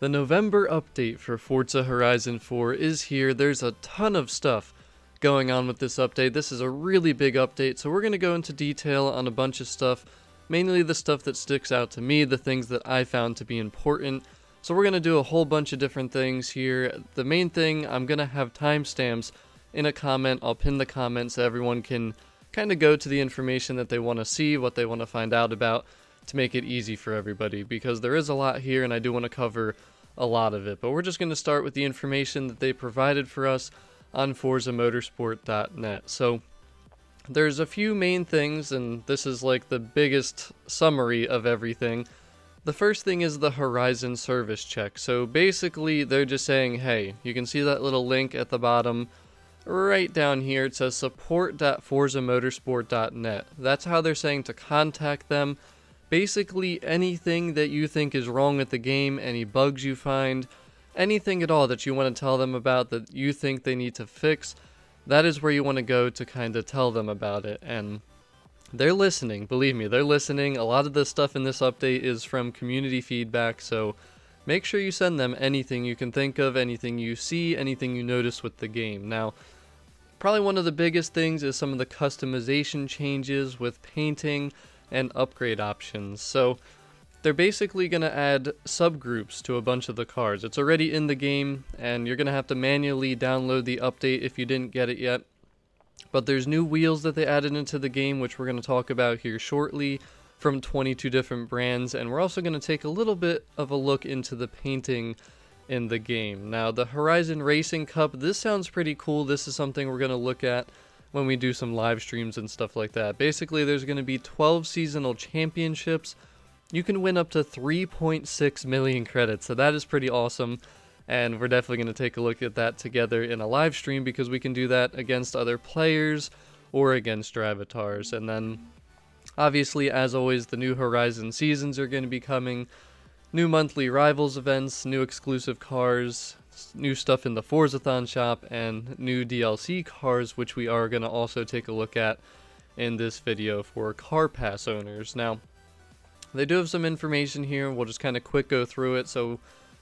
The November update for Forza Horizon 4 is here. There's a ton of stuff going on with this update. This is a really big update, so we're going to go into detail on a bunch of stuff, mainly the stuff that sticks out to me, the things that I found to be important. So we're going to do a whole bunch of different things here. The main thing, I'm going to have timestamps in a comment. I'll pin the comment so everyone can kind of go to the information that they want to see, what they want to find out about, to make it easy for everybody, because there is a lot here and I do want to cover a lot of it. But we're just going to start with the information that they provided for us on ForzaMotorsport.net. So there's a few main things, and this is like the biggest summary of everything. The first thing is the Horizon service check. So basically they're just saying, hey, you can see that little link at the bottom right down here. It says support.forzamotorsport.net. That's how they're saying to contact them. Basically anything that you think is wrong with the game, any bugs you find, anything at all that you want to tell them about that you think they need to fix, that is where you want to go to kind of tell them about it. And they're listening, believe me, they're listening. A lot of the stuff in this update is from community feedback, so make sure you send them anything you can think of, anything you see, anything you notice with the game. Now, probably one of the biggest things is some of the customization changes with painting and upgrade options. So they're basically going to add subgroups to a bunch of the cars. It's already in the game, and you're going to have to manually download the update if you didn't get it yet. But there's new wheels that they added into the game, which we're going to talk about here shortly, from 22 different brands. And we're also going to take a little bit of a look into the painting in the game. Now, the Horizon Racing Cup, this sounds pretty cool. This is something we're going to look at when we do some live streams and stuff like that. Basically, there's going to be 12 seasonal championships. You can win up to 3.6 million credits, so that is pretty awesome. And we're definitely going to take a look at that together in a live stream, because we can do that against other players or against your avatars. And then, obviously, as always, the new Horizon seasons are going to be coming. New monthly Rivals events, new exclusive cars, new stuff in the Forzathon shop, and new DLC cars, which we are going to also take a look at in this video for Car Pass owners. Now, they do have some information here. We'll just kind of quick go through it. So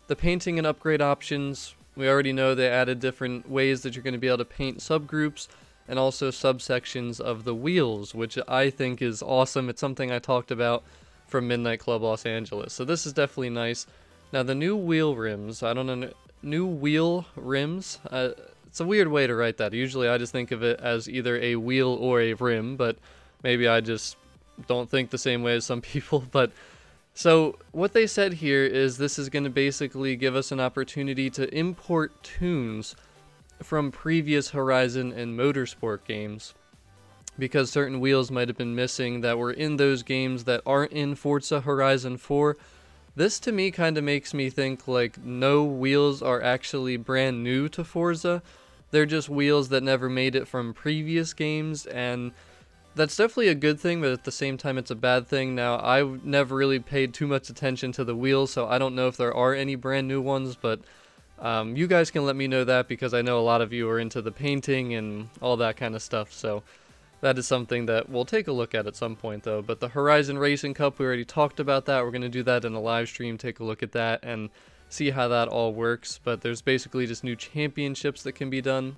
the painting and upgrade options, we already know they added different ways that you're going to be able to paint subgroups and also subsections of the wheels, which I think is awesome. It's something I talked about from Midnight Club Los Angeles. So this is definitely nice. Now the new wheel rims, I don't know, new wheel rims, it's a weird way to write that. Usually I just think of it as either a wheel or a rim, but maybe I just don't think the same way as some people. But so what they said here is this is going to basically give us an opportunity to import tunes from previous Horizon and Motorsport games, because certain wheels might have been missing that were in those games that aren't in Forza Horizon 4. This to me kind of makes me think like no wheels are actually brand new to Forza. They're just wheels that never made it from previous games, and that's definitely a good thing, but at the same time it's a bad thing. Now, I never really paid too much attention to the wheels, so I don't know if there are any brand new ones, but you guys can let me know that, because I know a lot of you are into the painting and all that kind of stuff, so that is something that we'll take a look at some point, though. But the Horizon Racing Cup, we already talked about that. We're going to do that in a live stream, take a look at that, and see how that all works. But there's basically just new championships that can be done,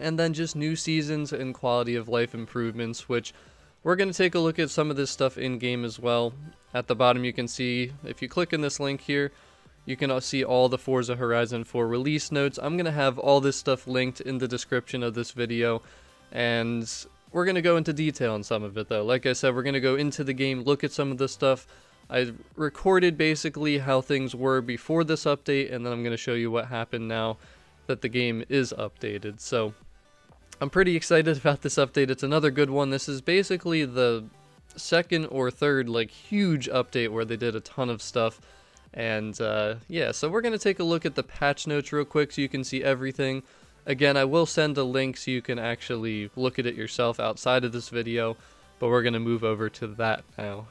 and then just new seasons and quality of life improvements, which we're going to take a look at some of this stuff in-game as well. At the bottom you can see, if you click in this link here, you can see all the Forza Horizon 4 release notes. I'm going to have all this stuff linked in the description of this video, and we're going to go into detail on some of it, though. Like I said, we're going to go into the game, look at some of the stuff. I recorded basically how things were before this update, and then I'm going to show you what happened now that the game is updated. So I'm pretty excited about this update. It's another good one. This is basically the second or third like huge update where they did a ton of stuff. And yeah, so we're going to take a look at the patch notes real quick so you can see everything. Again, I will send a link so you can actually look at it yourself outside of this video, but we're going to move over to that now.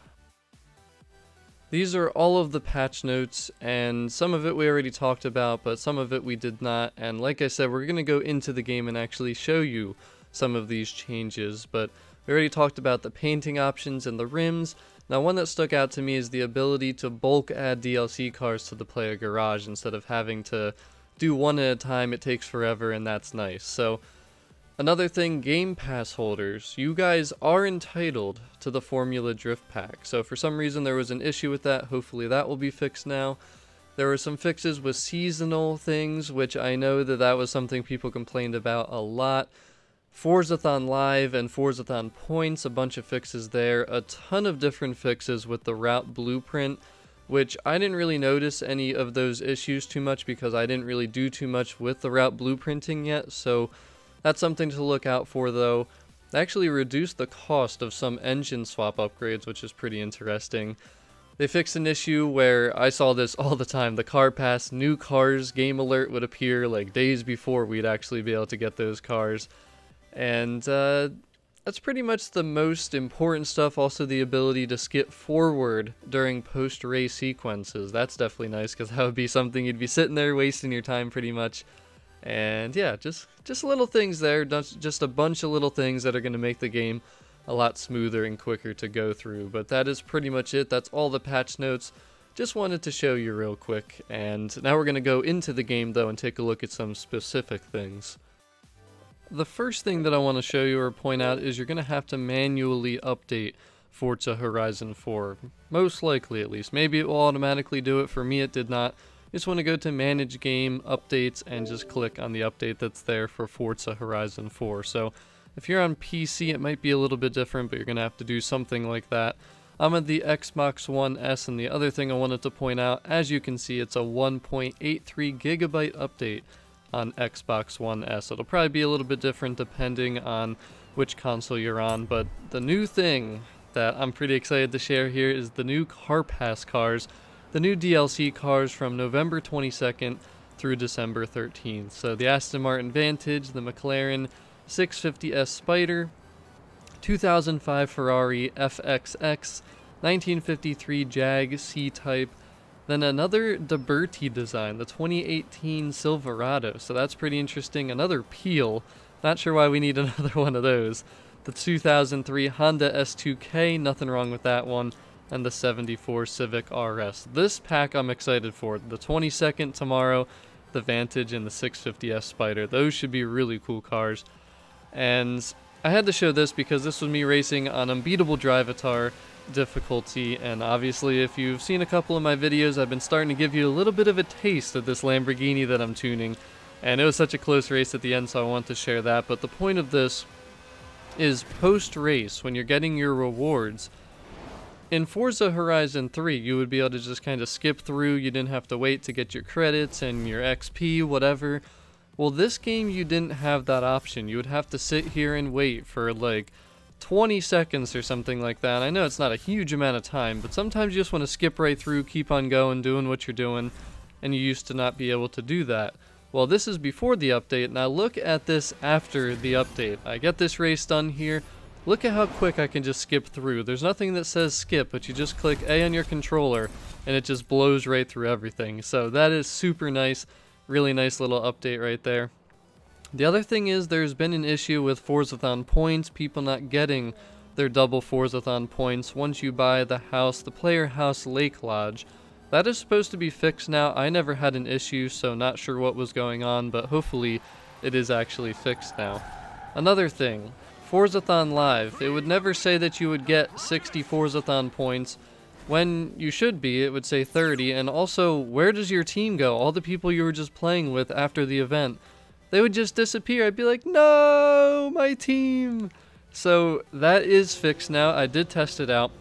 These are all of the patch notes, and some of it we already talked about, but some of it we did not. And like I said, we're going to go into the game and actually show you some of these changes. But we already talked about the painting options and the rims. Now, one that stuck out to me is the ability to bulk add DLC cars to the player garage instead of having to do one at a time. It takes forever, and that's nice. So, another thing, Game Pass holders, you guys are entitled to the Formula Drift Pack. So for some reason there was an issue with that. Hopefully that will be fixed now. There were some fixes with seasonal things, which I know that was something people complained about a lot. Forzathon Live and Forzathon Points, a bunch of fixes there. A ton of different fixes with the route blueprint, which I didn't really notice any of those issues too much because I didn't really do too much with the route blueprinting yet, so that's something to look out for though. They actually reduced the cost of some engine swap upgrades, which is pretty interesting. They fixed an issue where I saw this all the time. The car pass, new cars, game alert would appear like days before we'd actually be able to get those cars. And that's pretty much the most important stuff. Also the ability to skip forward during post-race sequences. That's definitely nice because that would be something you'd be sitting there wasting your time pretty much. And yeah, just little things there, just a bunch of little things that are going to make the game a lot smoother and quicker to go through. But that is pretty much it. That's all the patch notes. Just wanted to show you real quick. And now we're going to go into the game though and take a look at some specific things. The first thing that I want to show you or point out is you're going to have to manually update Forza Horizon 4. Most likely at least. Maybe it will automatically do it. For me it did not. You just want to go to Manage Game, Updates, and just click on the update that's there for Forza Horizon 4. So if you're on PC, it might be a little bit different, but you're going to have to do something like that. I'm at the Xbox One S, and the other thing I wanted to point out, as you can see, it's a 1.83 gigabyte update on Xbox One S. It'll probably be a little bit different depending on which console you're on, but the new thing that I'm pretty excited to share here is the new Car Pass cars. The new DLC cars from November 22nd through December 13th. So the Aston Martin Vantage, the McLaren 650S Spider, 2005 Ferrari FXX, 1953 Jag C-Type, then another Deberti design, the 2018 Silverado. So that's pretty interesting. Another Peel. Not sure why we need another one of those. The 2003 Honda S2K, nothing wrong with that one. And the 74 Civic RS. This pack I'm excited for. The 22nd tomorrow, the Vantage, and the 650S Spider. Those should be really cool cars. And I had to show this because this was me racing on Unbeatable Drivatar difficulty. And obviously if you've seen a couple of my videos, I've been starting to give you a little bit of a taste of this Lamborghini that I'm tuning. And it was such a close race at the end, so I want to share that. But the point of this is post-race, when you're getting your rewards, in Forza Horizon 3, you would be able to just kind of skip through. You didn't have to wait to get your credits and your XP, whatever. Well, this game, you didn't have that option. You would have to sit here and wait for like 20 seconds or something like that. I know it's not a huge amount of time, but sometimes you just want to skip right through, keep on going, doing what you're doing, and you used to not be able to do that. Well, this is before the update. Now look at this after the update. I get this race done here. Look at how quick I can just skip through. There's nothing that says skip, but you just click A on your controller and it just blows right through everything. So that is super nice. Really nice little update right there. The other thing is there's been an issue with Forzathon Points, people not getting their double Forzathon Points once you buy the house, the Player House Lake Lodge. That is supposed to be fixed now. I never had an issue, so not sure what was going on, but hopefully it is actually fixed now. Another thing, Forzathon Live. It would never say that you would get 60 Forzathon points when you should be. It would say 30. And also, where does your team go? All the people you were just playing with after the event, they would just disappear. I'd be like, no, my team. So that is fixed now. I did test it out.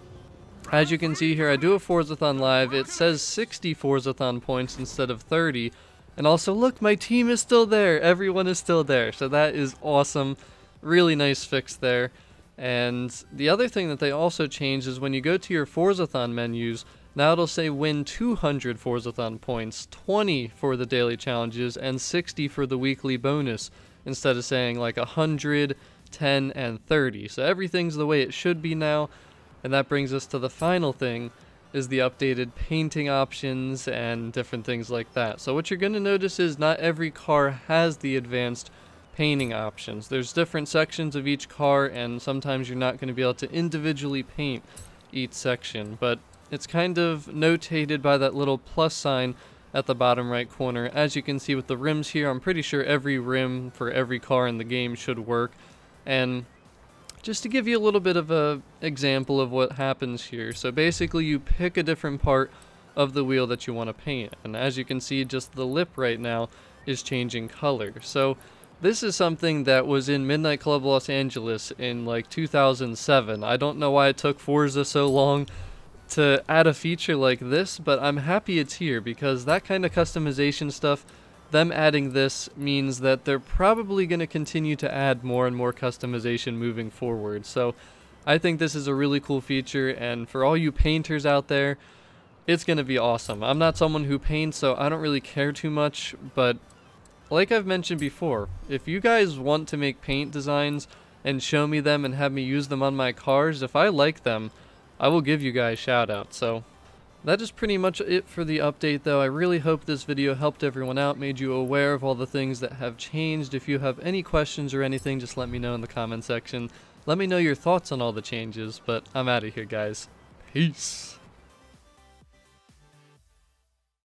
As you can see here, I do a Forzathon Live. It says 60 Forzathon points instead of 30. And also, look, my team is still there. Everyone is still there. So that is awesome. Really nice fix there. And the other thing that they also changed is when you go to your Forzathon menus, now it'll say win 200 Forzathon points, 20 for the daily challenges, and 60 for the weekly bonus, instead of saying like 100, 10, and 30. So everything's the way it should be now. And that brings us to the final thing, is the updated painting options and different things like that. So what you're going to notice is not every car has the advanced painting options. There's different sections of each car, and sometimes you're not going to be able to individually paint each section, but it's kind of notated by that little plus sign at the bottom right corner. As you can see with the rims here, I'm pretty sure every rim for every car in the game should work. And just to give you a little bit of a example of what happens here, so basically you pick a different part of the wheel that you want to paint, and as you can see, just the lip right now is changing color. So this is something that was in Midnight Club Los Angeles in like 2007. I don't know why it took Forza so long to add a feature like this, but I'm happy it's here, because that kind of customization stuff, them adding this means that they're probably going to continue to add more and more customization moving forward. So I think this is a really cool feature, and for all you painters out there, it's going to be awesome. I'm not someone who paints, so I don't really care too much, but like I've mentioned before, if you guys want to make paint designs and show me them and have me use them on my cars, if I like them, I will give you guys shout outs. So that is pretty much it for the update, though. I really hope this video helped everyone out, made you aware of all the things that have changed. If you have any questions or anything, just let me know in the comment section. Let me know your thoughts on all the changes, but I'm out of here, guys. Peace.